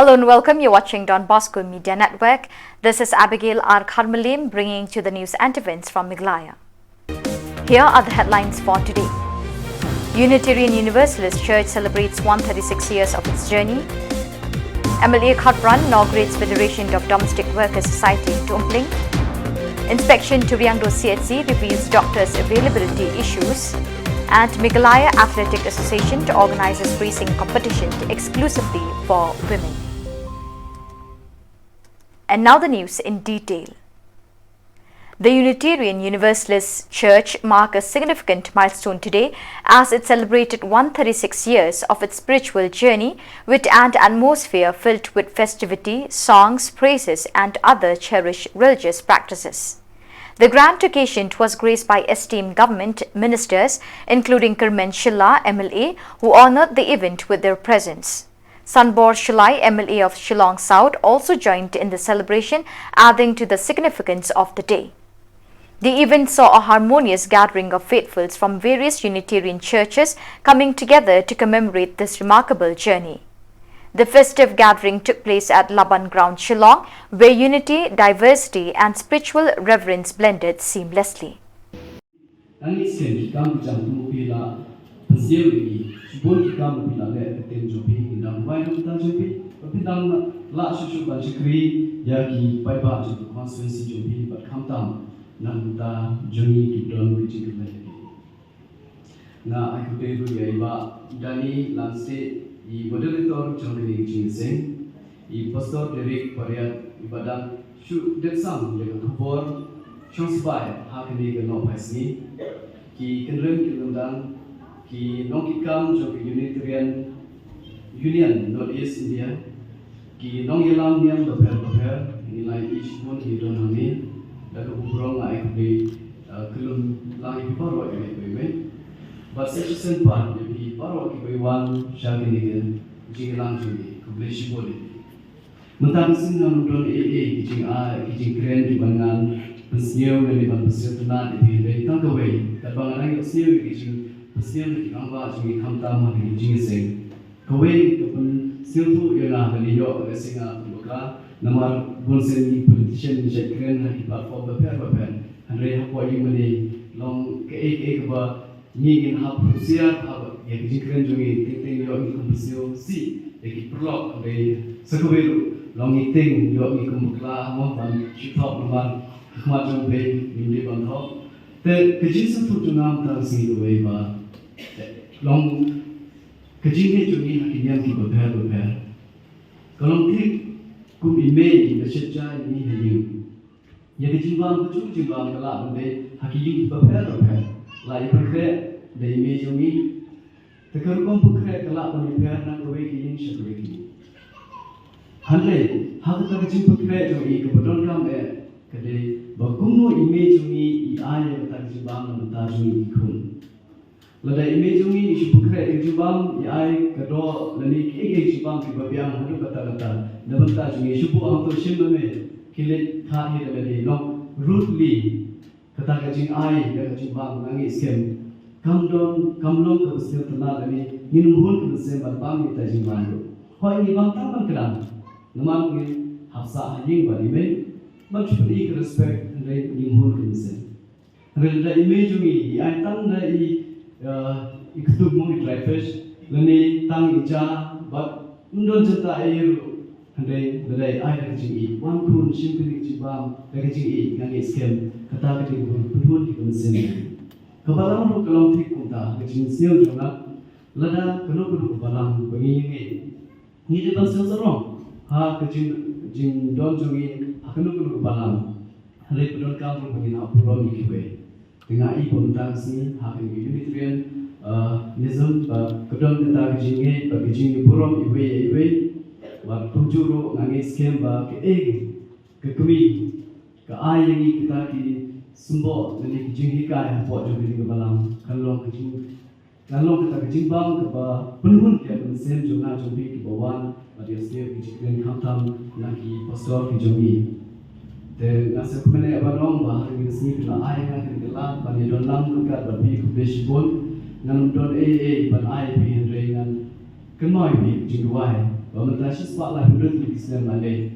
Hello and welcome. You're watching Don Bosco Media Network. This is Abigail R. Karmalim bringing to the news and events from Meghalaya. Here are the headlines for today. Unitarian Universalist Church celebrates 136 years of its journey. MLA Khatpran inaugurates Federation of Domestic Workers Society in Tumpling. Inspection to Riangdo CHC reveals doctors' availability issues. And Meghalaya Athletic Association organizes racing competition exclusively for women. And now the news in detail. The Unitarian Universalist Church marked a significant milestone today as it celebrated 136 years of its spiritual journey with an atmosphere filled with festivity, songs, praises and other cherished religious practices. The grand occasion was graced by esteemed government ministers, including Kermen Shilla, MLA, who honoured the event with their presence. Sanbor Shilai, MLA of Shillong South, also joined in the celebration, adding to the significance of the day. The event saw a harmonious gathering of faithfuls from various Unitarian churches coming together to commemorate this remarkable journey. The festive gathering took place at Laban Ground, Shillong, where unity, diversity and spiritual reverence blended seamlessly. I moderator John Singh, I pastor Derek Pariat ibadah shu detsam yang kubur shonsbai hakni ke no pasni ki kenren ki undang ki nongkikam jo Unitarian Union North East India ki nongyelam niam beber nilai ishun ki donani dan kuburong ai kudi kelum langi paro ini but section part di paro ki baywan shagini ke jingilang juni kubleshi boli mentang sinan don AA kijing kijing kren di bangan pensieu dari ban pensieu tenan di dari tangkawai tabang lagi pensieu kijing pensieu di kangwa jingi kamtam di jingi sing kawai kepun siu yana dari yo singa buka namar bonsen ni politician ni kren di platform beper andre hapoi mani long ke ba ni hap usia hap ya kijikren jungi ting yo ni kumpusio si ki prolog de sakubelu long ting yo ni kumpukla mo ban chithop man khma jong be ni le ban tho te kijin su jungam ta si we ba long kijin ne jungi ha kinyam ki ba kalong tik kum ime ni sejja ni ni ya kijin bang chu jing bang kala be ha kiyin ba lai pakre de image jungi tekar kom pakre kala pani per na ko ki yin shakwe ki hanle hak ta jin pakre jo i ko don kam e kade ba kumno image jungi i ay ta jin bang na ta jungi khun la da image jungi i shu pakre jin bang i ay kado lani ki jin bang ki ba byang hanu kata da ban ta jungi shu bu ang to shim me kile kha hi da le long rootly kata kajing ai da kajing bang nangi skem kamdon kamlong ke besel tenal ni minumhun ke besel bang ni tajing bang hoi ni bang taman keram namang ni hafsa hanying bari me but pedi ke respect re minumhun ke besel re da image ni ai tang da I ikutub mo traffic lani tang ija but undon jata air hande da ai da kajing I wan kun simply jibam da kajing I nangi skem kata kajing pun ki besel kebalang ru kalau tik kunta kecil siu jona lada kalau kebalang begini ni dia bahasa serong ha kecil jing don jongi kalau kebalang hari pedon kamu begini apa lagi kiwe tengah I pun si ha Unitarian nism kedon kita kecilnya bagi jing burung iwe waktu penjuru ngangis skem ba ke ke kami ke ai yang kita ki sumbo dari kijing hikai buat juga di kebalang kalau kita kijing bang ke penhun ke pensen jona jobi ke bawan pada setiap kijing kamtam lagi pastor kijongi dan nasi kemana abang bah hari ini bila ayah nak kelam pada dalam dekat berbi kubesibun dengan don AA ban ayah bi dengan kenoi bi kijing duai mentasi sepak lah hudut di Islam malay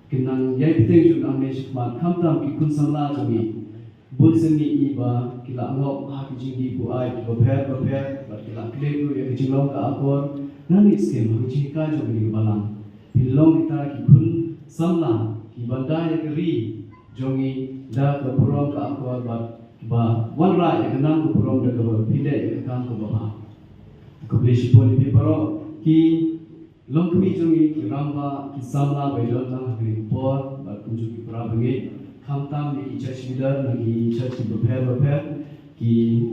kenang yai piteng jun amne shikmat khamtam ki kun samla jogi bun sengi iba kila ngop ha ki jingi bu ai ki bapher bat kila kle ku ya ki jinglong ka akor nani skem ha ki ka jogi balang bilong kita ki kun samla ki banda ya kri jogi da ka purom ka akor ba wan ra ya kenang ku purom da ka pide ya kam ko ba ko bleshi poli pe paro ki long kami jongi ramba ki samla baidot na hagri por ba kunju ki prabange khamtam ni church leader nagi church ki bapher ki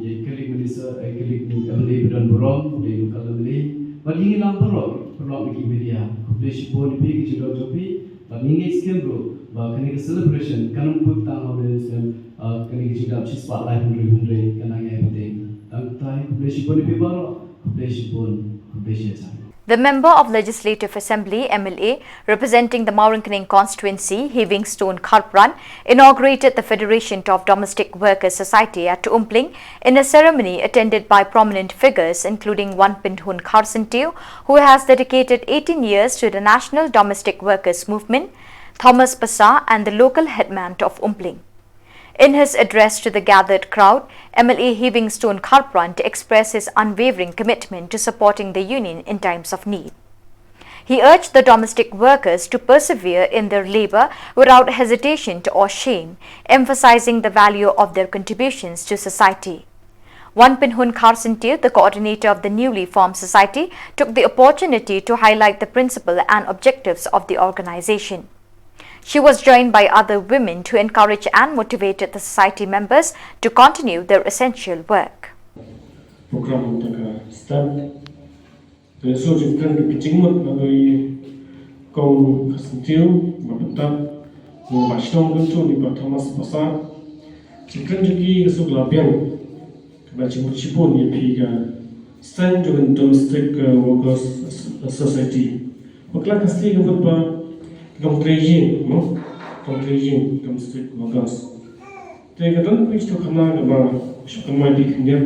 ekalik minister ekalik ni amle bedan borom le lokal amle ba dingi lam poro ki media kubleshi poli pe ki jido jopi ba ninge skem bro ba kani celebration kanam put tang hole sem kani jida chi spotlight hundre kanang ya bete tang tai kubleshi poli pe baro kubleshi cha. The Member of Legislative Assembly MLA representing the Maurankaning constituency, Hivingstone Kharpran, inaugurated the Federation of Domestic Workers Society at Umpling in a ceremony attended by prominent figures including Wanpinhun Kharsantiu, who has dedicated 18 years to the National Domestic Workers Movement, Thomas Pasa and the local headman of Umpling. In his address to the gathered crowd, MLA Hivingstone Kharpran expressed his unwavering commitment to supporting the union in times of need. He urged the domestic workers to persevere in their labour without hesitation or shame, emphasizing the value of their contributions to society. Wanpinhun Kharsantiu, the coordinator of the newly formed society, took the opportunity to highlight the principle and objectives of the organization. She was joined by other women to encourage and motivate the society members to continue their essential work. Program start. The social kind of pitching na doi kong Kharsantiu mapatap ng Bosco ganto ni Thomas Pasa. Chikan jugi so glabian ba chimchipon ni piga stand to domestic workers society. Bakla kasi gabot ba Contrejin, domestic workers. They got on which to come out about Shakamai Bikindia.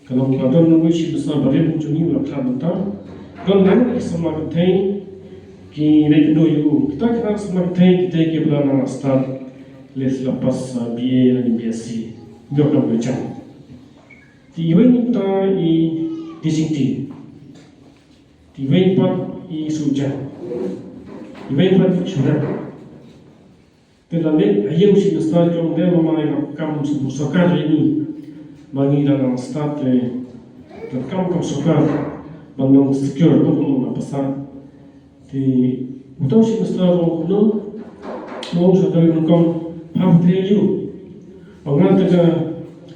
Kalong Padon, which is not a little to new Tabata. Don't like some of the time. Ki they do you. Talk about some of the time, take a plan and start. Let's la pass BA and BSc. Go up with Chan. The Yuenita is DCT. The Yuenpa is Sujan. Iwan pada sudah. Tetapi ayam si besar jom dia memang kam sukar ini bagi dalam start kam sukar bandung secure untuk pasar. Di utang si besar no sudah kam paham terju. Orang tu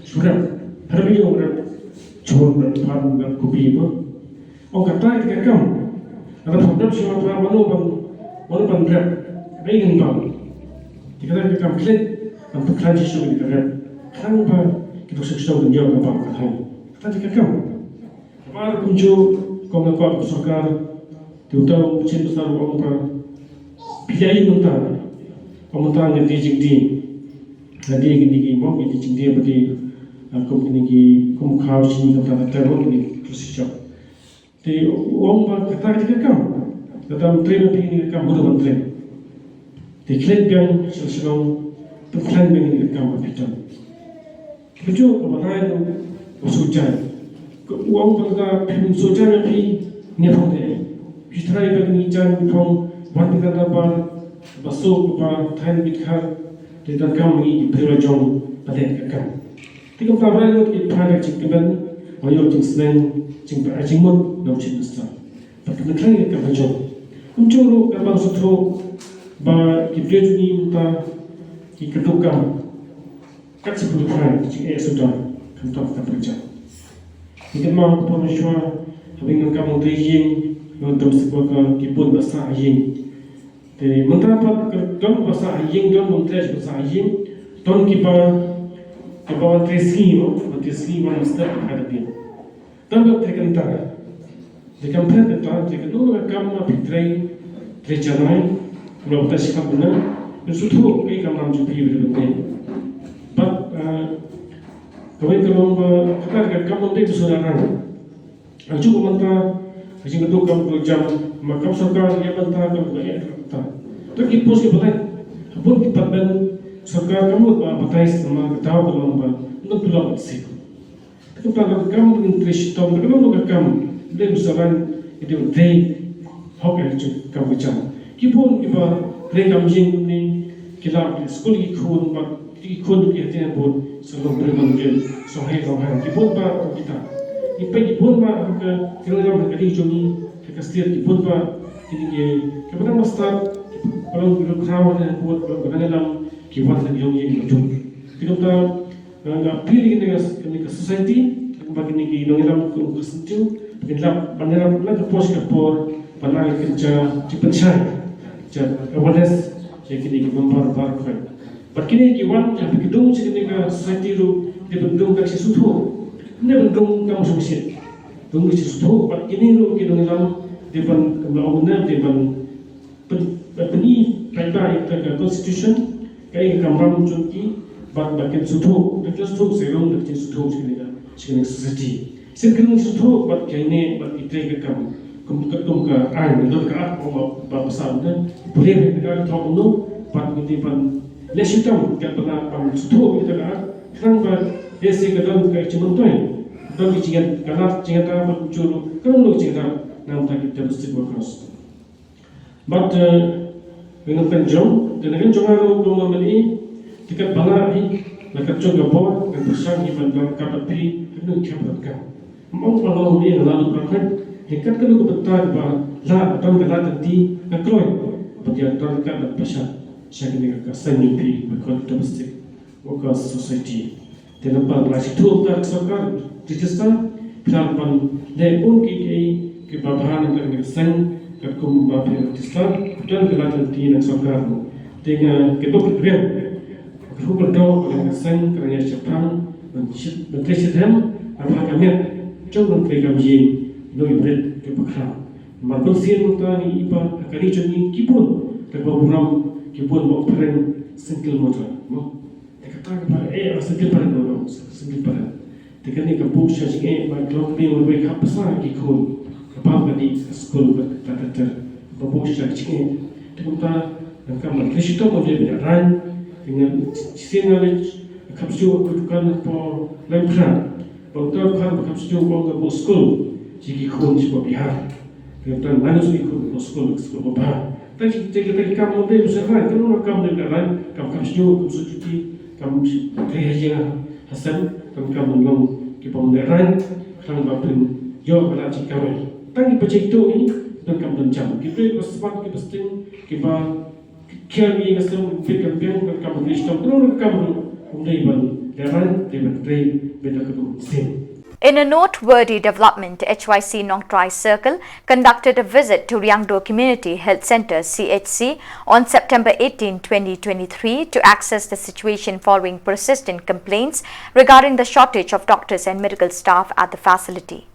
sudah terbiasa orang cuma paham dengan kopi apa. Orang kata kita kam. Ada problem siapa paham mana Orang pandai, baik entah. Jika kita klik, untuk kerja sudah kita kan kita sudah menjawab apa kata. Kita jika kamu, apa kunjung kau nak bersakar, tiada macam besar orang pilih mentah, mentah yang dijadi, jadi ini mau dijadi bagi aku ini kau sini kau tak tahu ini terus siapa. Jadi orang kata jika kamu dalam train ini kamu boleh train. Di klan yang Shillong, tu klan yang ini kamu berbicara. Kemudian kemudian usujan, uang berada pen usujan yang ni pun deh. Fitrai bagi jan pun wanita dapat Bosco apa time bitkar di dalam kamu ini berjong pada kamu. Tiga tahun itu pada cikban, ayat ciksen, cikmun, nak cikmesta. Tapi klan yang kamu berjong. Uncuru kabang sutro ba kibreju ni muta ki ketukam kat sebelum cik sudah kantor kerja. Kita mahu pemerintah habis kamu terjun untuk sebuah kibun besar yang. Jadi mentapa don besar yang don montaj besar yang don kipa treski mana step ada dia. Dan bertekan tangan. Jika mereka tahu, jika dulu kamu bertrai terjanai, kalau kita sikap benar, bersuatu kaya kamu nampak berbeda. But kalau kita kamu itu saudara, aku juga mentah, jika dulu kamu kerja makam sarkar yang bantah kamu banyak tak. Tapi pos ke balai, pun kita ben sarkar kamu batai sama ketahu kalau apa, untuk pulang sih. Tapi kalau kamu interest tom, kalau kamu dia besaran itu day hok itu kamu jam. Kipun kita rekam jing ni kita sekolah ikut kita pun selalu bermanggil sohai sohai. Kipun pak kita. Ipai kipun pak kita dalam kali joni kita setiap kipun pak ini kita pernah start kalau kita kerawan dan buat kalau dalam kiwan dan yang ini betul. Kita nggak pilih dengan society bagi ni kita dalam kesentuh kita dalam pos kapor panai kerja cepat cai jadi awareness jadi kita membar kan. Bagi kiwan yang begitu seketika society itu dia bentuk kasih suatu dia bentuk kamu sumsit bentuk kasih suatu bagi ini lu kita dalam dia pun kemudian dia pun Peni perda itu constitution kaya kamram junki bagian suatu dekat suatu serong dekat suatu sekitar society sekitar suatu bagian ini bagian kita kemuka air itu dekat besar dan boleh dekat tahu nu bagian itu pun lesutam kita pernah suatu itu dekat kerang esi kedon kaya cuma tuan dan kita kalah kita bercuru kalau kita nampak kita mesti berkeras. But dengan penjong, dengan jongaru rumah ini tiket balai, lekat juga bawa dengan bersang di bandar kapati kena campurkan. Mau kalau ini lalu berkat, tiket kena kebetulan bah lah atau kelah tadi ngakroy, berjaya terdekat dan pasal saya kena kesan nyupi berkat domestik, worker society. Dan apa lagi tu tak sarkar ditiskan, pelapan lepun ke babahan yang kesan kum bapel Islam dan kelatan di nak sarkar dengan kedok rem hukum do dengan sen kerana Jepang mencetam apa kami jauh dari kami no ibret ke bakra mabul sin tani ipa akari joni kipun terbaburam kipun mau peren single motor no dekatan pada single paren no single paren dekani kapuk syajing baglong ni mulai kapasa kikun kapal di sekolah berkata berbos cakap kita dengan mereka menjadi beran dengan sinyal kapsul kedudukan po lempran doktor kan kapsul bangga Bosco jiki khon sebuah pihak kita langsung ikut Bosco sebuah pihak tapi jika kamu dia berseran kalau kamu beran kapsul cuti kamu terhijau hasan kamu ngom kita beran kan bapin yo pada cikawai tangi projek itu ini dan kamu jam kita bersemangat kita penting kita kira ini kita berkampion dan kamu listam terus kamu mulai jalan beda ketemu sim. In a noteworthy development, HYC Nong Trai Circle conducted a visit to Ryangdo Community Health Centre CHC on September 18, 2023 to assess the situation following persistent complaints regarding the shortage of doctors and medical staff at the facility.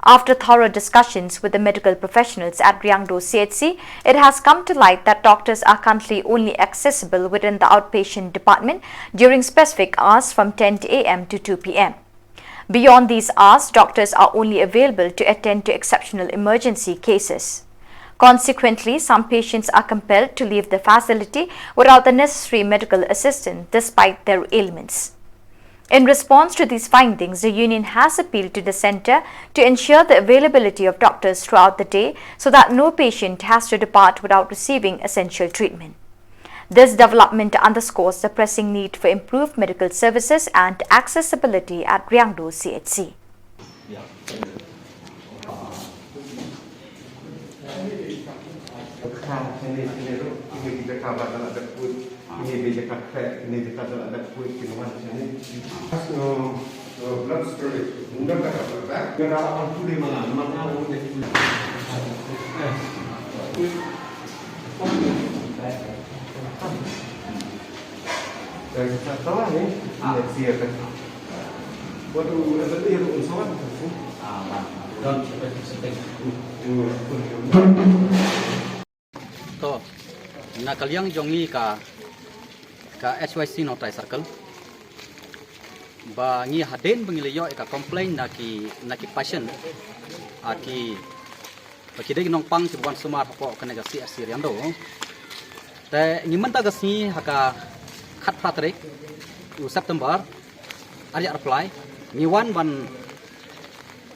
After thorough discussions with the medical professionals at Ryangdo CHC, it has come to light that doctors are currently only accessible within the outpatient department during specific hours from 10 a.m. to 2 p.m. Beyond these hours, doctors are only available to attend to exceptional emergency cases. Consequently, some patients are compelled to leave the facility without the necessary medical assistance despite their ailments. In response to these findings, the union has appealed to the centre to ensure the availability of doctors throughout the day so that no patient has to depart without receiving essential treatment. This development underscores the pressing need for improved medical services and accessibility at Ryangdo CHC. Ini dia cakap fat, ini dia kata ada kulit kinuan sini. No blood storage. Mungkin kata apa? Kerana orang tu di mana orang dia kulit. Dari satu ni, ini siapa? Waktu ada dia usahawan tu. Dan seperti to na kalyang jongi ka HYC Nong Trai Circle ba ngi haden bangiliyo ka complain na ki patient aki bagi dia nong pang cibuan sumar hapo kena gasi asir yang do te ngiman ta gasi haka khat patrik u September ari apply ni wan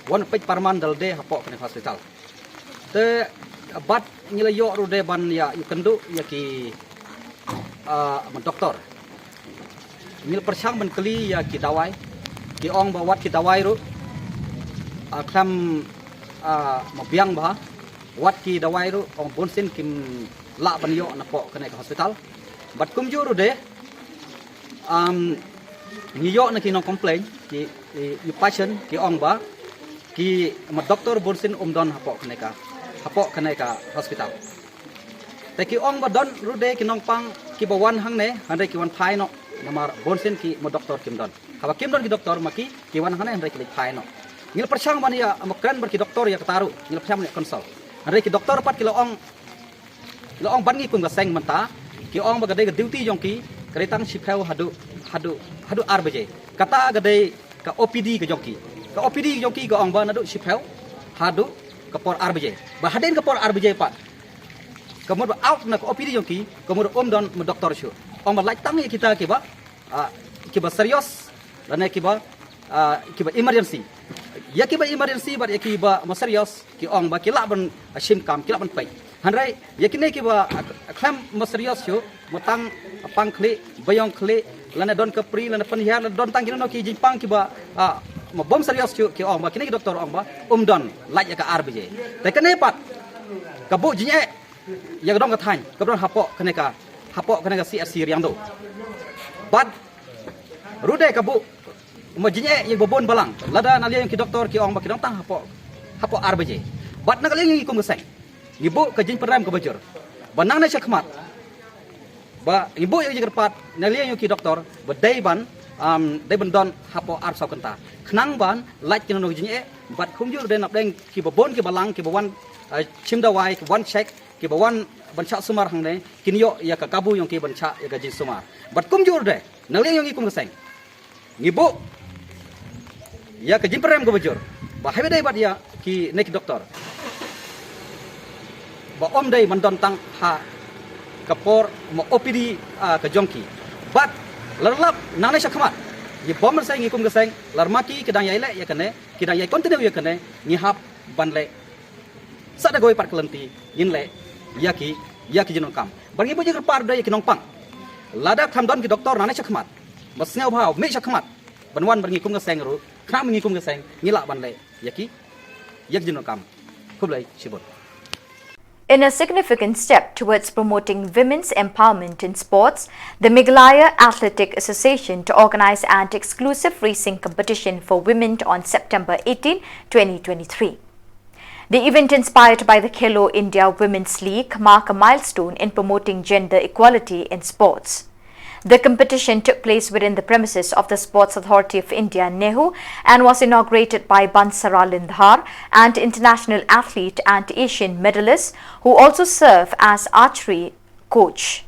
Peit parman dal de hapo kena hospital te bat nyila yo ru de ban ya yu kendu ya ki doktor mil persyang ban keli ya ki dawai ki ong bawat ki dawai ru kham mabiang bah wat ki dawai ru ong bonsin kim la ban yo na po kena hospital bat kum ju ru de ni yo na ki no complain ki patient ki ong ba ki doktor bonsin don hapo kena hospital te ki ong ba don ru de ki nong pang ki bawan hang ne handai ki wan phai no namar bonsin ki doktor kim don haba kim don ki doktor maki ki wan hang ne handai ki phai no ngil persyang ban ya amokran ber ki doktor ya kataru ngil persyang ne konsol handai ki doktor pat ki lo ong ban ngi kum ga seng menta ki ong ba ga de duty jong ki keretang shipeu hadu arbj kata ga de ka OPD ga jong ki ka OPD jong ki ga ong ba nadu shipeu hadu kapor arbj ba haden kapor arbj pat kemudian out nak OPD jong ki kemudian don doktor shu ong ba like tang kita ki ba serius dan ki ba emergency ya ki ba emergency ba ya ki ba serius ki ong ba ki la ban shim kam ki la ban pai handrai ya ki ne ki ba kham serius shu motang pang kli bayong kli lana don kapri lana panhiar lana don tang ki no ki jingpang ki ba ma bom serius shu ki ong ba ki ne ki doktor ong ba don like ya ka arbj te kene pat ka bu jinye ya dong ka than ka don hapo kene ka CSC riang do bad rude ka bu ma jinye ye bobon balang lada nalia yang ki doktor ki ong ba ki dong tang hapo arbj bad nak lagi kum geseng ibu ka jing peram ka bajur banang na syakmat ba ibu yang jerpat nalia yang ki doktor ba dai ban don hapo ar sau kenta khnang ban like kino jinye bad khum ju de nap deng ki bobon ki balang ki bawan chim dawai ki wan check ki bawan bancha sumar hang ne kinyo ya ka kabu yang ki bancha ya ka jing sumar bat kum jur de nalia yang ki kum geseng ngibu ya ka jing peram ka bajur ba hebe dai bat ya ki nek doktor ba om dai man don tang ha kapor mo OPD ka jongki bat larlap nane syakmat ye bom sai ngi kum geseng larmaki kedang yaile ya kene kedang yai continue ya kene ngi hap banle sada goi par kelenti yinle yaki jinon kam bangi bo jeger par dai kinong pang lada kham don ki doktor nane syakmat masneu bhau me syakmat banwan bangi kum geseng ru kham ngi kum geseng ngila banle yaki jinon kam kublai sibot. In a significant step towards promoting women's empowerment in sports, the Meghalaya Athletic Association to organize an exclusive racing competition for women on September 18, 2023. The event, inspired by the Khelo India Women's League, mark a milestone in promoting gender equality in sports. The competition took place within the premises of the Sports Authority of India, NEHU, and was inaugurated by Bansara Lindhar, an international athlete and Asian medalist who also serve as archery coach.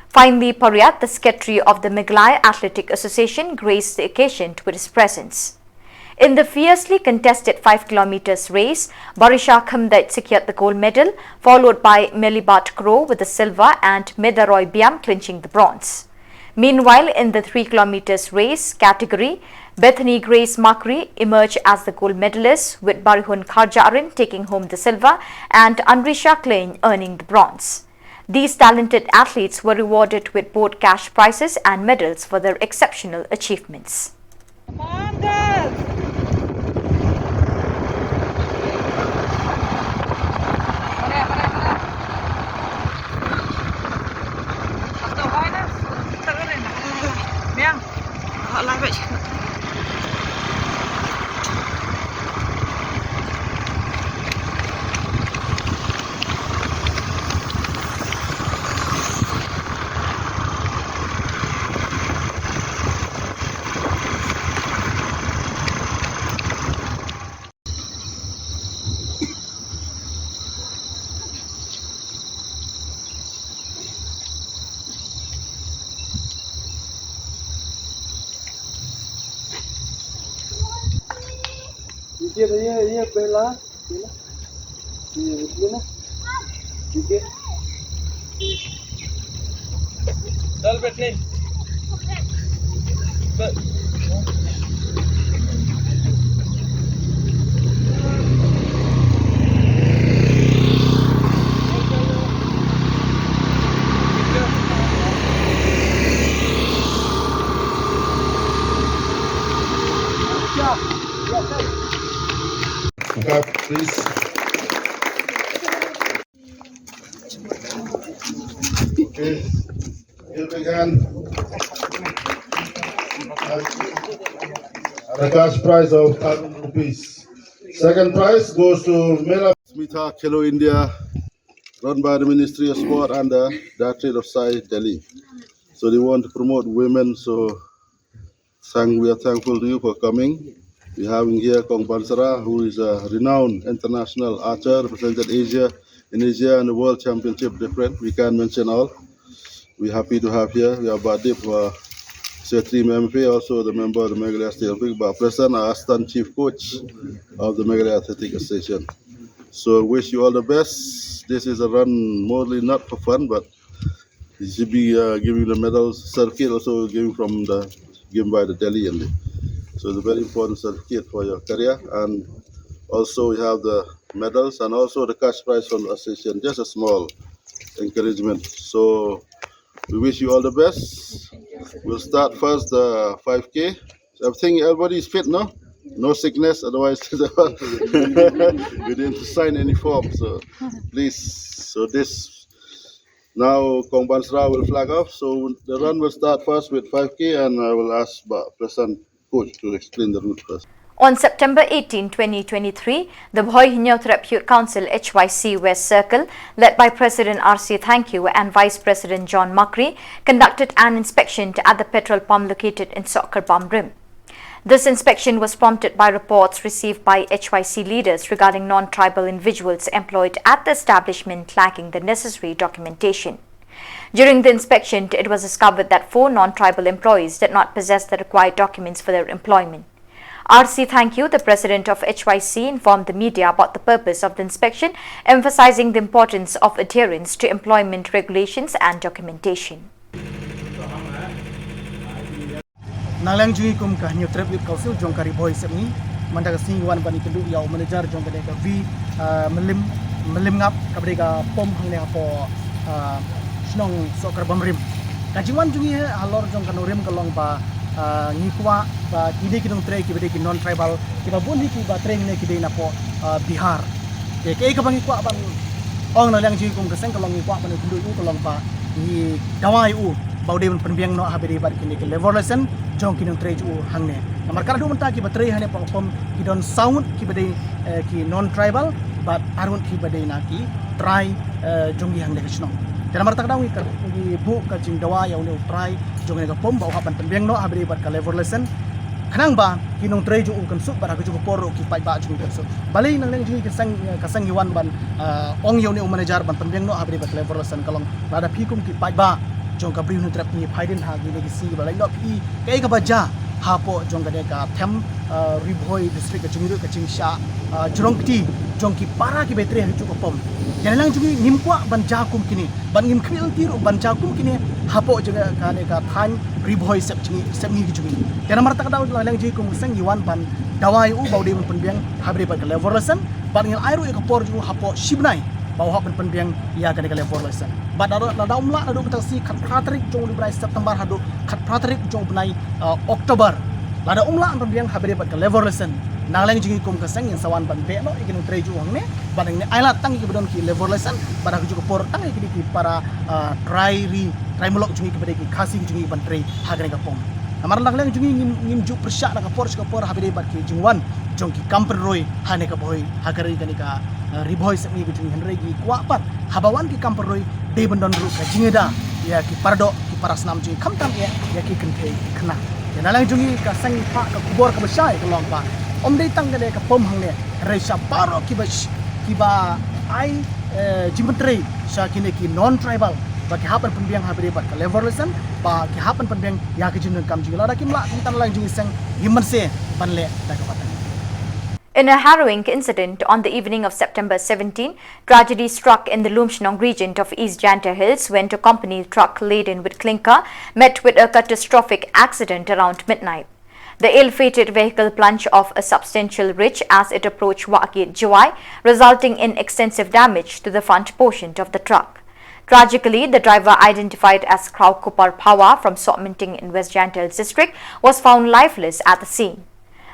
Finally, Paryat, the secretary of the Meghalaya Athletic Association, graced the occasion with his presence. In the fiercely contested 5 km race, Barisha Khamdat secured the gold medal, followed by Melibat Crow with the silver and Medaroy Biam clinching the bronze. Meanwhile, in the 3 km race category, Bethany Grace Makri emerged as the gold medalist, with Barihun Kharjarin taking home the silver and Andrisha Klein earning the bronze. These talented athletes were rewarded with both cash prizes and medals for their exceptional achievements. Come on, girls! Họ lại vậy. Please. Okay, we'll begin. The cash prize of ₹100. Second prize goes to Mela Smita Kelo India, run by the Ministry of Sport and the Directorate of Sai Delhi. So they want to promote women. So we are thankful to you for coming. We have here Kong Bansara, who is a renowned international archer, represented Asia in Asia and the World Championship different. We can't mention all. We're happy to have here. We have Badip, Team MP, also the member of the Meghalaya State Olympic, but present our assistant chief coach of the Meghalaya Athletic Association. So wish you all the best. This is a run mostly not for fun, but it should be giving the medals certificate, also given by the Delhi only. So it's a very important certificate for your career, and also we have the medals and also the cash prize from the association, just a small encouragement. So we wish you all the best. We'll start first the 5K. So I think everybody is fit, no? No sickness, otherwise we didn't sign any form. So please, so this now Kong Bansra will flag off. So the run will start first with 5K, and I will ask President Coach to explain the route first. On September 18, 2023, the Bhoi Hinyothrep Youth Council HYC West Circle, led by President R.C. Thankyou and Vice President John Makri, conducted an inspection at the petrol pump located in Soccer Bum Rim. This inspection was prompted by reports received by HYC leaders regarding non-tribal individuals employed at the establishment lacking the necessary documentation. During the inspection, it was discovered that 4 non-tribal employees did not possess the required documents for their employment. R.C. Thankyou, the president of HYC, informed the media about the purpose of the inspection, emphasizing the importance of adherence to employment regulations and documentation. Nalang jungi kum ka Hinyothrep Youth Council jong kari boy sepni mandaga singwan bani kendu yaw manager jong kadeka vi melim ngap kabdega pom hangne apo Shillong Soccer Bum Rim kajingwan jungi halor jong kanorim kalong ba ngikwa ba kide kinong tre ki bede ki non tribal ki ba boni ki ba treng ne ki de na po Bihar ke ka bangi kwa ban ong nalang jungi kum kaseng kalong ngikwa ban kendu u kalong ba ni dawai u baude men penbiang no haberi bar kini ke level lesson jong kinong tre u hangne namar kala du menta ki batre hane pa pom ki don sound ki bede ki non tribal but arun ki bede na ki try jongi hangne ke Shillong dan namar tak dawi ka bu ka jing dawa ya ule try jong ne ka pom bau hapan penbiang no haberi bar ka level lesson kanang ba kinong tre ju kan su bar ka ju poro ki pai ba ju kan su balai nang nang ju kasang yuan ban ong yo ne manager ban penbiang no haberi bar level lesson kalong lada phikum ki pai ba jong ka brin trap ni phaiden ha gi legi si balai no pi kai ka baja ha po jong ka de ka them ribhoi district ka jingiru ka chingsha jrongti jong ki para ki betre ha chu ko pom janang jungi nimkwa ban jakum kini ban ngim khil tiru ban jakum kini ha po jong ka ne ka than ribhoi sep ni ki jungi janang mar tak daw lang ji kum sang yuan ban dawai u baude mun penbiang habre ba ka leverlesen ban ngil airu e ka por ju ha po shibnai bau hak penbiang ya ka de ka leverlesen but ada umla ada kita si khat pratrik jong bulan September hadu khat pratrik jong bulan Oktober ada umla penbiang habere bat level lesson nalang jingi kum kasang yang sawan ban be no ikin tre ju hang ne ban ne aila tang ki bedon ki level lesson pada ju por tang ki para try mulok jingi ki bede ki khasi jingi ban tre hagre ka pom amar nalang jingi ngim ju persya na ka por habere bat ki jingwan jong ki kamper roi hane ka boy hagare ka ni ka riboy semi ki jingi henre ki kwa pat habawan ki kamper roi de bendon ru ka jingeda ya ki pardo ki parasnam jingi khamtam ya ki kenthei khna ya nalang jingi ka sang pa ka kubor ka besai ka long pa om dei tang ka de ka pom hang ne reisa paro ki ba ai jimpetre sa kine ki non tribal ba ki hapan penbiang habere bat ka leverlesen ba ki hapan penbiang ya ki jinun kam jingi la da kim la kim tan lang jingi sang himan se banle da ka patan. In a harrowing incident on the evening of September 17, tragedy struck in the Lumshnong region of East Janta Hills when a company truck laden with clinker met with a catastrophic accident around midnight. The ill-fated vehicle plunged off a substantial ridge as it approached Wakit Jawai, resulting in extensive damage to the front portion of the truck. Tragically, the driver, identified as Krau Kupar Pawa from Sokminting in West Janta Hills district, was found lifeless at the scene.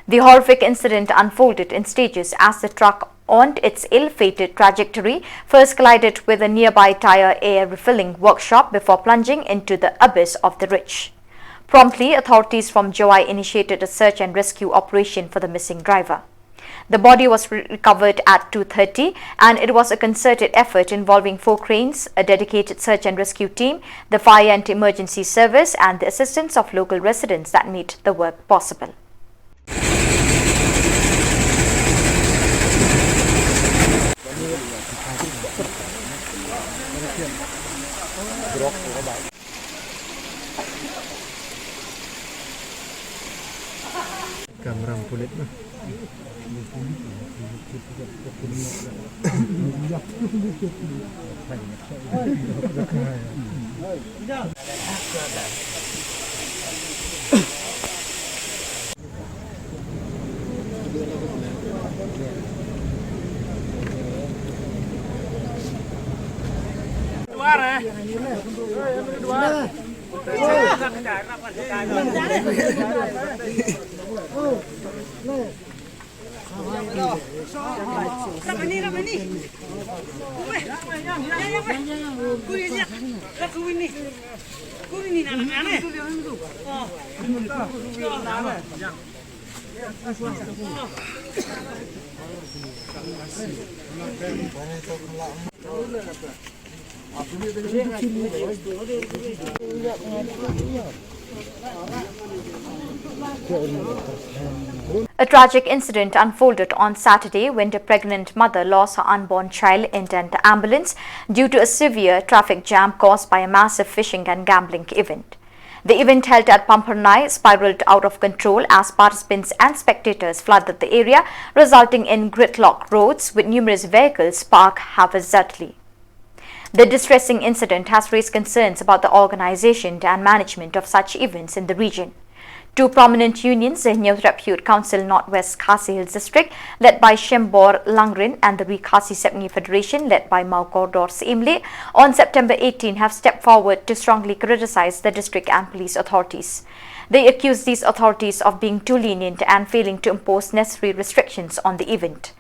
The horrific incident unfolded in stages as the truck on its ill-fated trajectory first collided with a nearby tire air refilling workshop before plunging into the abyss of the ridge. Promptly, authorities from Jawai initiated a search and rescue operation for the missing driver. The body was recovered at 2:30 and it was a concerted effort involving 4 cranes, a dedicated search and rescue team, the fire and emergency service and the assistance of local residents that made the work possible. Kamera kulit mah. A tragic incident unfolded on Saturday when a pregnant mother lost her unborn child in an ambulance due to a severe traffic jam caused by a massive fishing and gambling event. The event held at Pampernai spiraled out of control as participants and spectators flooded the area, resulting in gridlock roads with numerous vehicles parked haphazardly. The distressing incident has raised concerns about the organization and management of such events in the region. 2 prominent unions, the New Repute Council Northwest Khasi Hills District, led by Shembor Langrin, and the Khasi Sepni Federation, led by Maukordor Simle, on September 18 have stepped forward to strongly criticize the district and police authorities. They accuse these authorities of being too lenient and failing to impose necessary restrictions on the event.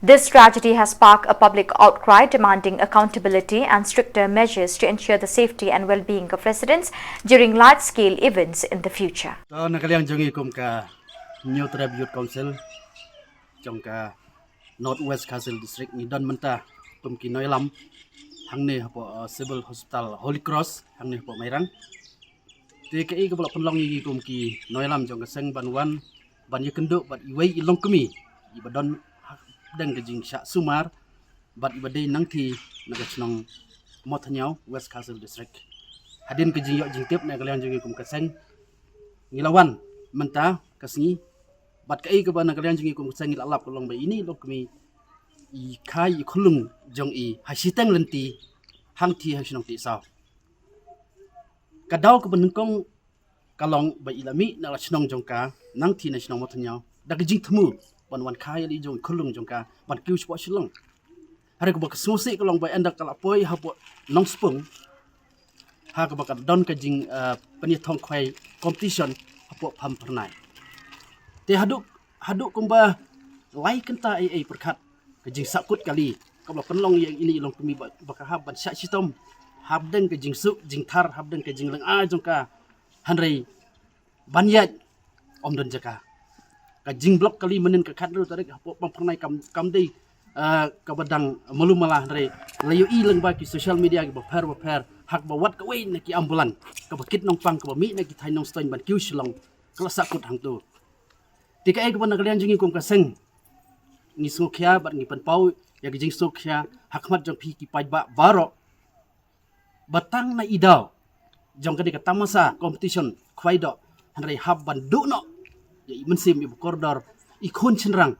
This tragedy has sparked a public outcry demanding accountability and stricter measures to ensure the safety and well-being of residents during large-scale events in the future. Nakaliang jongi kum ka New Tribute Council trong ka Northwest Khasi District ni don menta kum ki noilam hangni hapo Civil Hospital Holy Cross hangni hapo Mairang. Ti ka ko penlong ni kum ki noilam jong ka seng banwan ban yekenduk bat iwei ilong kumi ibadon deng kejing syak sumar bat ibadai nangti nagachnong mothanyau West Khasi District. Hadin kejing yok jingtip na kalian jongi kum ka seng ngilawan menta kasngi bat kai ke bana kalian jengi kum sang ngilap kolong ba ini lok mi I kai khulung jong I hasitang lenti hang ti hasinong ti saw kadau ke benengkong kalong ba ilami na lachnong jong ka nang ti na sinong mothanyao da jing thmu ban wan kai li jong khulung jong ka ban kiu sport Shillong hari ko ba kasmosi kolong ba enda kalapoi hapo nong spung ha ko ba ka don ka jing pani thong khwai competition hapo Pampernai te haduk kumba lai kenta ai perkat ke jing sakut kali kabla penlong yang ini long kumi bakahab ban syak sitom habdeng ke jing su jing thar habdeng ke jing leng a jongka hanrei banyat omdon jaka ka jing blok kali menen ke khatru tarik hapo Pampernai kam dei ka badang malumala hanrei layu I leng ba ki social media ki bapar hak bawat ka wei na ki ambulan ka bakit nong pang ka mi na ki thai nong stoin ban kiu Shillong kala sakut hang tu tika ai ka ban kalian jingi kum ka seng ni sokhya bat ni pan pau ya ki jing sokhya hakmat jong phi ki pai ba baro batang na idau jong ka de ka tamasa competition khwai do hanrei hab ban du no ya I mensim I koridor I khun chenrang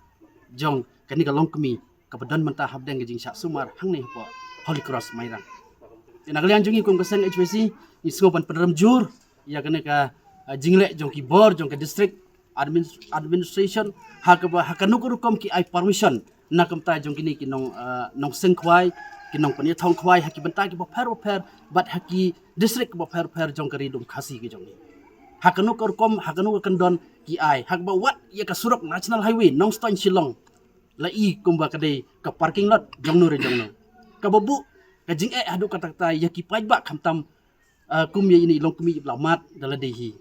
jong kani ka long kami ka badan mentah habdeng ke jing syak sumar hang ni po Holy Cross Mairang. Nagalian jungi kum kaseng HBC ni skopan pedram jur ya kena ka jingle jong ki bor jong ka district administration hakanukurukom ki ai permission na kamta jong kini ki nong sengkwai ki nong pani thong kwai haki benta ki per bat haki district per jong kari dum khasi ki jong ni hakanukurukom hakanukandon ki ai hak ba wat ya ka surok national highway nong ston Shillong la i kumba kade ka parking lot jong nu re jong no ka babu ka jing hadu kata ya ki pai ba khamtam kum ye ini long kumi blamat daladehi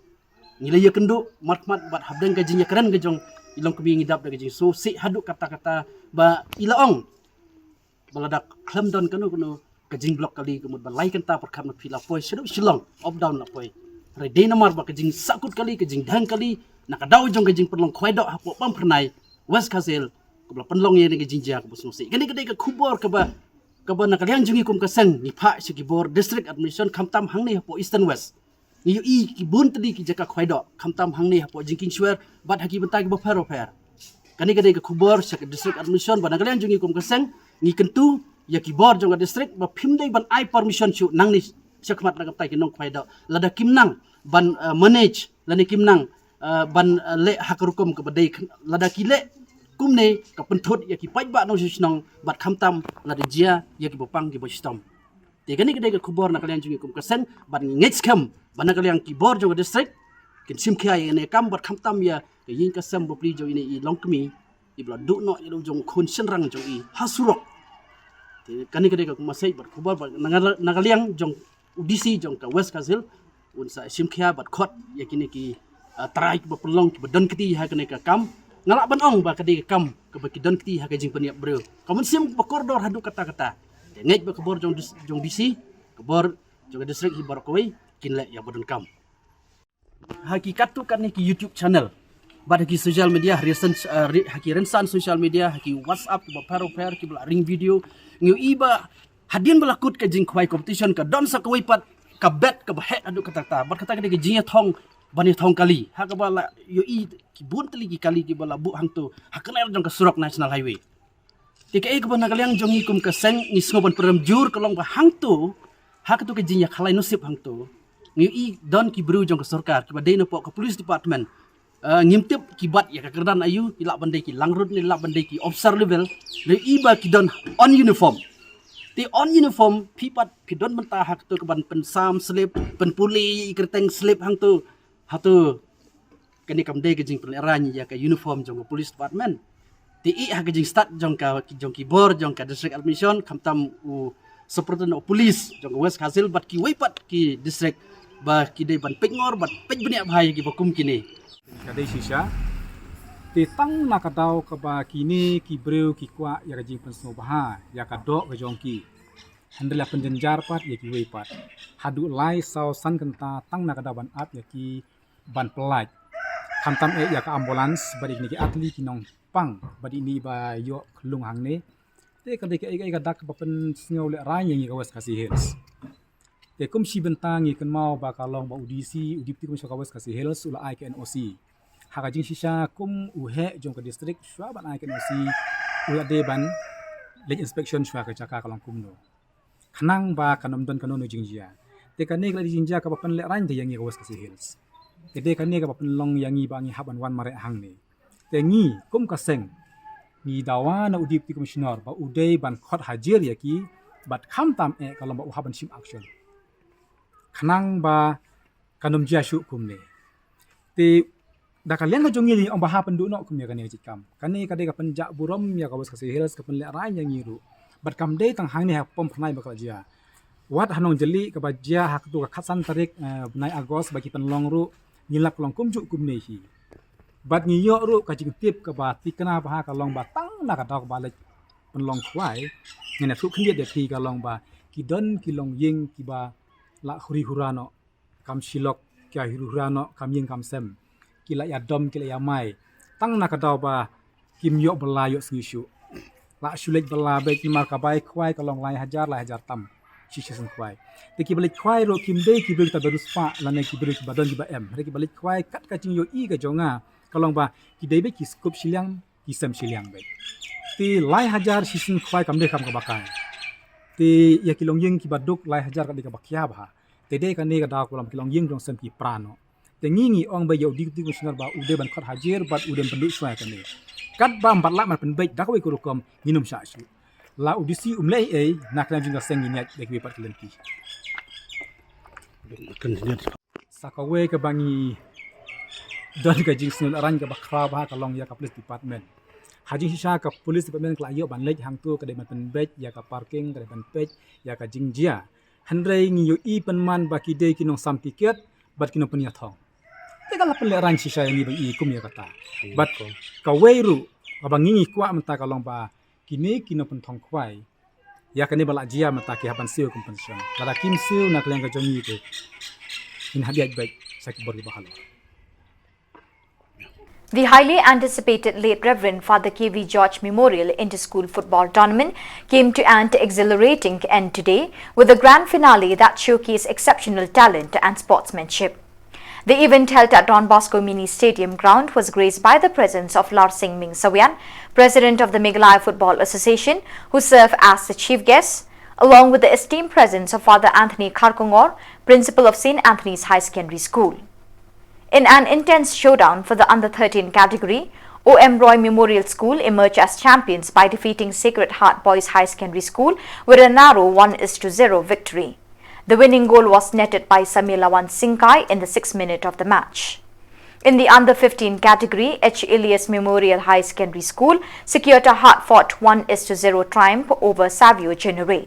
nilai ya kendo mat bat habdeng ka jing ya keren ka jong ilong kumi ngidap da jing so si hadu kata ba ilaong baladak klam don kanu ka jing blok kali kemud balai kenta perkham na phila poi Shillong up down la poi re de namar ba ka jing sakut kali ka jing dang kali nakadaw jong ka jing perlong khwai do hapo pam pernai west khazel ko penlong ye ka jing ja ka busno si gani ka khubor ka ba nakalian jungi kum kaseng ni pha sikibor district administration khamtam hangni hapo eastern west ni i ki bun tadi ki jaka khwai do khamtam hangni hapo jingking shwer bat haki benta ki per kani ka khubor sak district administration ba nakalian jungi kum kaseng ni kentu ya ki bor jong district ba phimdei ban ai permission chu nangni sakmat na kaptai ki nong khwai do lada kimnang ban manage lani kimnang ban le hakarukum ka badai lada kile kumne ka penthot ya ki pai ba no shnong bat khamtam lada jia ya ki bopang ki bostom te gani ka khubor na kalian jungi kum kaseng ban ngech kam ban kalian ki bor jong district kin sim khia ne kam bat khamtam ya ke yin ka sam bopli jo ini i longkmi i bla du no i jong khun senrang jong i hasurok te kani ka masai bat khubor na kalian jong udisi jong ka west kazil unsa sim khia bat khot ya kini ki trai ki bapelong ki badan kiti ha kene ka kam ngalak ban ong ba kadi kam ka bakidan kiti ha ka jing peniap bro kamun sim bakordor hadu kata ngej ba kabor jong DC kabor jong district hibar koi kinle ya badan kam hakikat tu kan ni ki YouTube channel bad haki social media haki rensan social media haki WhatsApp ba per ki bla ring video ngiu iba hadin belakut ka jing khwai competition ka don sa koi pat ka bet ka he adu kata bat kata ki jing thong bani thong kali hakabala yo i ki bun tali ki kali ki bala bu hang tu hakana jong ka surok national highway tika e ka kaliang jongi kum ka seng ni sngoban peram jur kalong ba hang tu hak tu ka jing ya khalai nosip hang tu ngi i don ki bru jong ka sarkar ki ba dei no po ka police department ngimtip ki bat ya ka kerdan ayu ki lak bandai ki langrut ni lak bandai ki officer level le i ba ki don on uniform ti on uniform pipat pi don mentah hak tu ka ban pensam slip pen puli kerteng slip hang tu hatu kani kam de gejing pelerani ya ka uniform jong police department ti i ha gejing start jong ki bor jong ka district admission kamtam u superintendent of police jong west khasil bat ki weipat ki district ba ki de ban pengor bat pej benia bhai ki bakum kini kadai shisha ti tang nakadaw ka ba kini ki breu ki kwa ya gejing pensno baha ya ka do ka jong ki handela penjenjar pat ya ki weipat hadu lai sau san kenta tang nakadaw ban at ya ki ban pelaj khamtam ya ka ambulans badi ni ki atli ki nong pang badi ni ba yo klung hang ne te ka de ka dak ba pen sngaw le ra yang ka west kasi hills te kum si bentang kan mau ba ka long ba udisi udipti kum ka west kasi hills ula ai ka NOC ha ka jing shisha kum u he jong ka district shwa ban ai ka NOC ula de ban le inspection shwa ka chaka ka long kum no khnang ba kanom don kanon jing jia te ka ne ka jing jia ka ba pen le ran de yang ka west kasi hills kede kan ne ka penlong yangi bangi haban wan mare hang ne tengi kum kaseng ni dawana udipti commissioner ba udai ban khot hajir ya ki bat khamtam e kalom ba haban sim action khnang ba kanom jia shu kum ne te da kalian ka jongi li om ba hapan du no kum ya kan ne jikam kan ne ka de ka penjak burom ya ka was ka sehils ka penle ran yangi ru bat kam de tang hang ne ha pom phnai ba ka jia wat hanong jeli ka ba jia hak tu ka khatsan tarik bunai agos bagi penlong ru ngilap long kum juk kum ne hi bat ngi yo ru ka jing tip ka ba ti kana ba ka long ba tang na ka dok ba le penlong khwai ne na thu khliet de thi ka long ba ki don ki long ying ki ba la khuri hurano kam silok kya hiru hurano kam ying kam sem ki la ya dom ki la ya mai tang na ka daw ba kim yo bala yo sngi shu la shulek bala be ki mar ka bai khwai ka long lai hajar tam shishasan khwai te ki balik khwai ro kim de ki brik ta berus pa lane ki brik badon ki ba em re ki balik khwai kat ka ching yo i ka jonga kalong ba ki de be ki scoop silang kisam Shillong baik. Ti lai hajar season khwai kamde kam kabakai. Ti ya kilong ying ki baduk lai hajar ka di kabakya bah. Tede kan ni ka da kolam kilong ying dong sem ki prano. Te ngingi ong ba yau dik national ba ude ban khat hajar bat ude penduk swai kan ni. Kat ba empat lak man pen baik dak we kurukom minum sya syu. La udisi umlei nak na jinga seng niat dek we pat kelenti. Sakawe ke bangi don ka jing snul aran ka bakra ba ka long ya ka police department. Haji sisa ka police department kla yo ban lej hang tu ka de man pen baik ya ka parking ka de ban pej ya ka jingjia. Handrai ngi yo I penman ba ki de kinong sam tiket bat kinong penia thong. Tegala pen le aran sisa ni ba I kum ya kata. Bat ka weiru abang ngi kwa menta ka long ba kini kinong pen thong kwai. Ya kani balak jia mata ki haban siu compensation. Bala kim siu nak leng ka jongi ke. In habiat baik sakit beri bahalo. The highly anticipated late Reverend Father K.V. George Memorial Inter-School Football Tournament came to an exhilarating end today with a grand finale that showcased exceptional talent and sportsmanship. The event held at Don Bosco Mini Stadium ground was graced by the presence of Lar Singh Ming Sawian, President of the Meghalaya Football Association, who served as the chief guest, along with the esteemed presence of Father Anthony Kharkongor, Principal of St. Anthony's High Secondary School. In an intense showdown for the under-13 category, O.M. Roy Memorial School emerged as champions by defeating Sacred Heart Boys High Secondary School with a narrow 1-0 victory. The winning goal was netted by Samilawan Singkai in the 6th minute of the match. In the under-15 category, H. Elias Memorial High Secondary School secured a hard-fought 1-0 triumph over Savio Genere.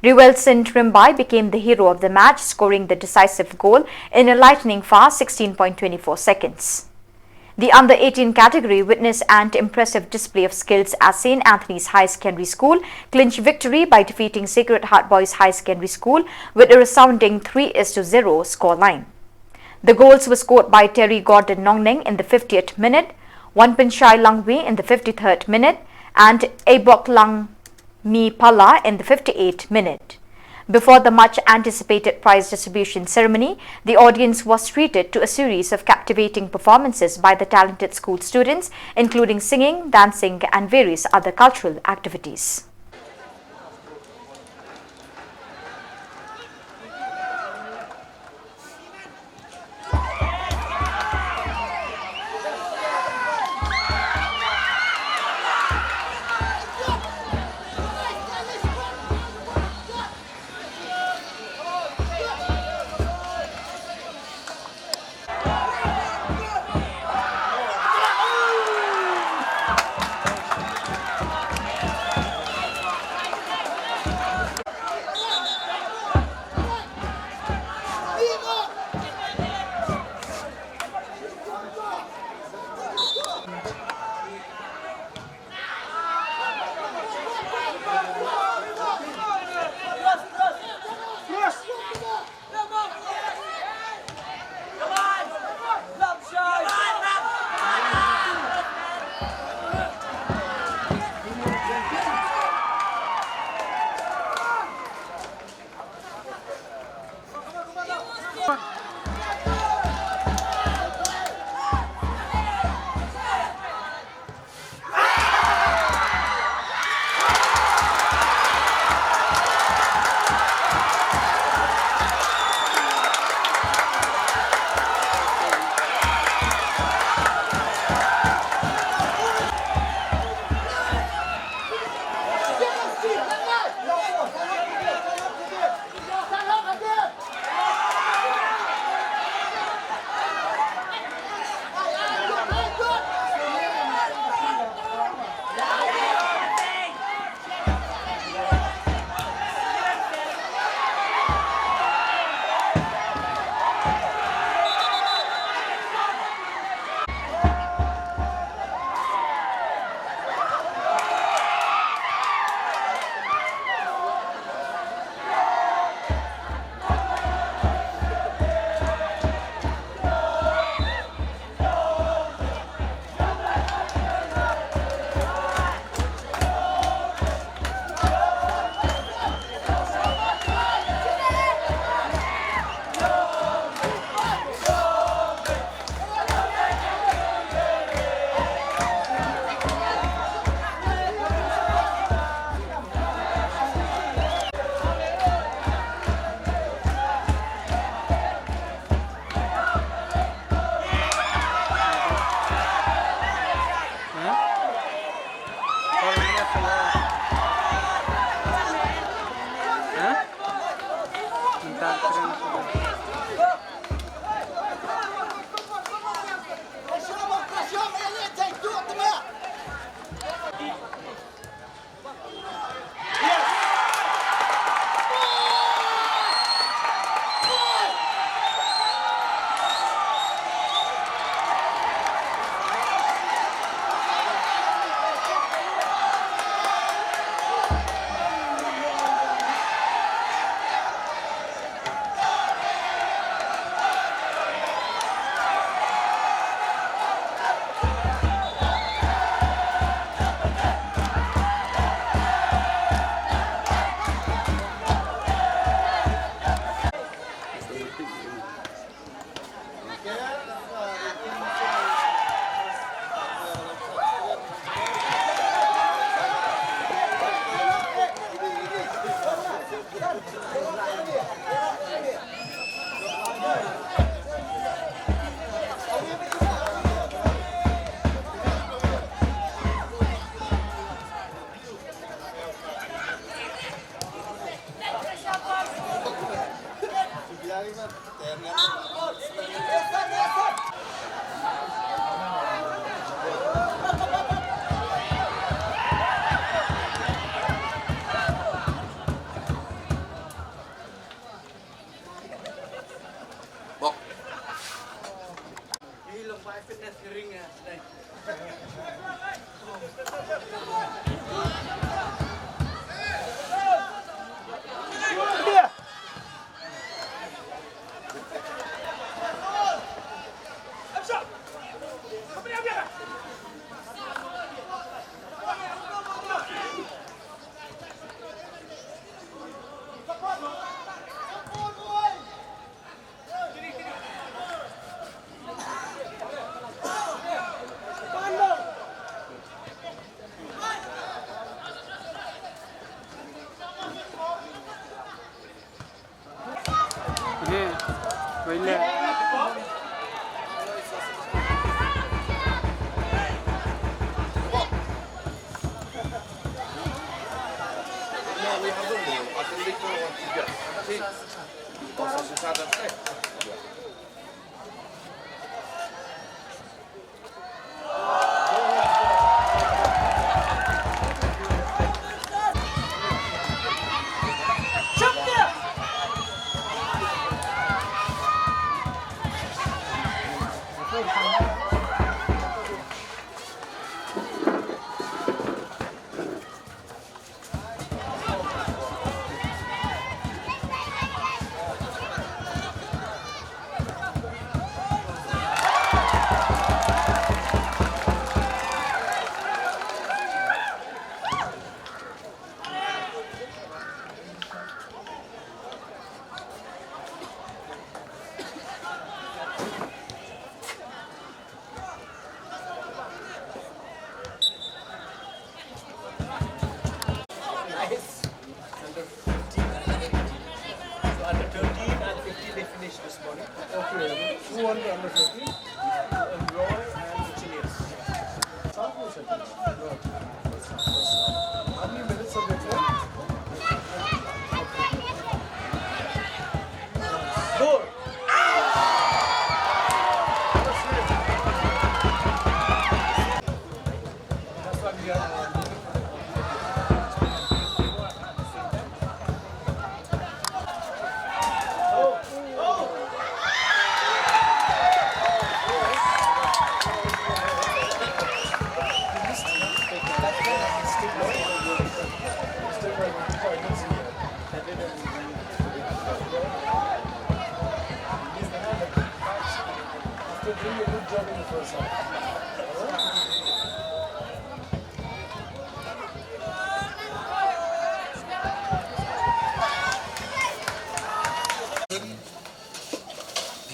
Rewelson Trimbai became the hero of the match, scoring the decisive goal in a lightning-fast 16.24 seconds. The under-18 category witnessed an impressive display of skills as St. Anthony's High Secondary School clinched victory by defeating Sacred Heart Boys High Secondary School with a resounding 3-0 scoreline. The goals were scored by Terry Gordon Nongneng in the 50th minute, Wanpanchai Langwei in the 53rd minute, and Abok Lang Mi Pala in the 58th minute. Before the much-anticipated prize distribution ceremony, the audience was treated to a series of captivating performances by the talented school students, including singing, dancing, and various other cultural activities.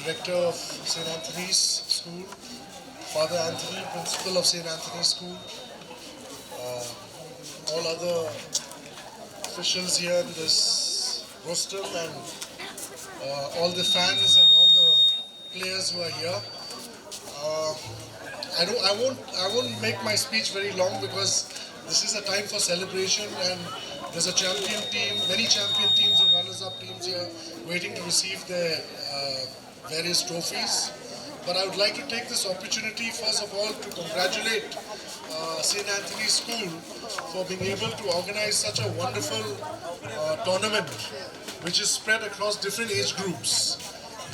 Director of St. Anthony's School, Father Anthony, Principal of St. Anthony's School, all other officials here in this rostrum, and all the fans and all the players who are here. I won't make my speech very long because this is a time for celebration, and there's a champion team, many champion teams and runners-up teams here waiting to receive their various trophies. But I would like to take this opportunity first of all to congratulate St. Anthony's School for being able to organize such a wonderful tournament which is spread across different age groups.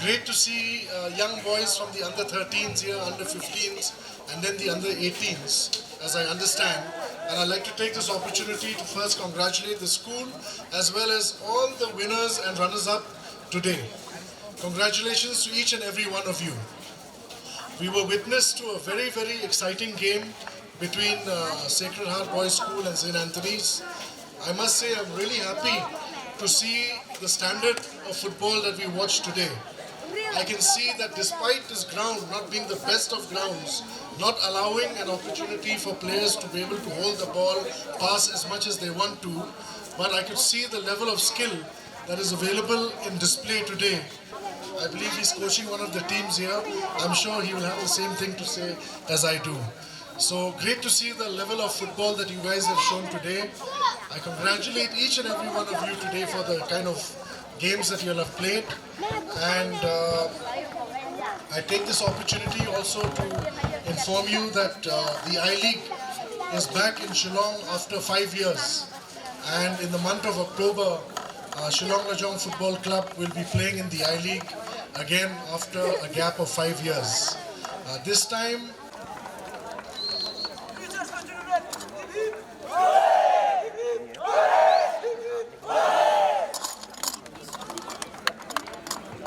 Great to see young boys from the under 13s here, under 15s, and then the under 18s, as I understand. And I'd like to take this opportunity to first congratulate the school as well as all the winners and runners-up today. Congratulations to each and every one of you. We were witness to a very, very exciting game between Sacred Heart Boys School and St. Anthony's. I must say I'm really happy to see the standard of football that we watched today. I can see that despite this ground not being the best of grounds, not allowing an opportunity for players to be able to hold the ball, pass as much as they want to, but I could see the level of skill that is available in display today. I believe he's coaching one of the teams here. I'm sure he will have the same thing to say as I do. So great to see the level of football that you guys have shown today. I congratulate each and every one of you today for the kind of games that you all have played. And I take this opportunity also to inform you that the I-League is back in Shillong after 5 years. And in the month of October, Shillong Lajong Football Club will be playing in the I-League again after a gap of 5 years. This time,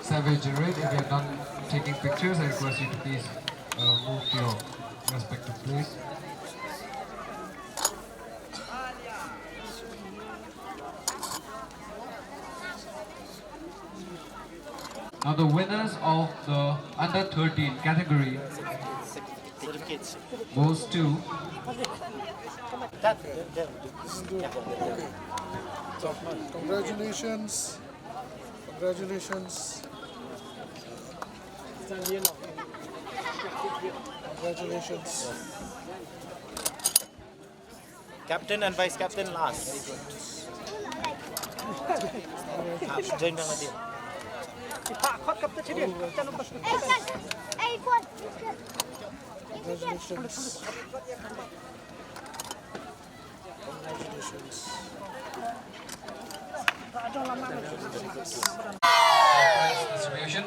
Savage Red, if you are done taking pictures, I request you to please move to your respective place. Now the winners of the under 13 category goes to congratulations. Congratulations. Congratulations. Captain and vice captain last. Distribution.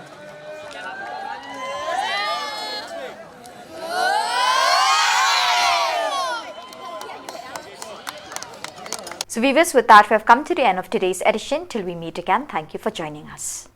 So viewers, with that we have come to the end of today's edition. Till we meet again, thank you for joining us.